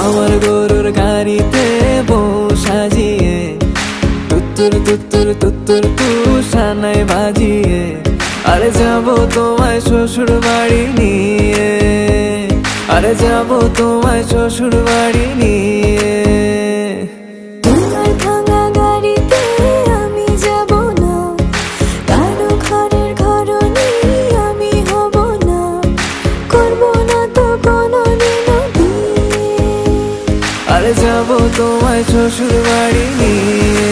আমার গরুর গাড়িতে বউ সাজিয়ে তুত্তুর তুত্তুর তুত্তুর তুষানায় বাজিয়ে আরে যাবো তোমায় শ্বশুর বাড়ি নিয়ে, আরে যাবো তোমায় শ্বশুর বাড়ি নিয়ে। তোমার ভাঙা গাড়িতে আমি যাব না, কারো ঘরের ঘরনি আমি হব না, করব না তো কোনোদিনও বিয়ে। আরে যাবো তোমায় শ্বশুর বাড়ি নিয়ে।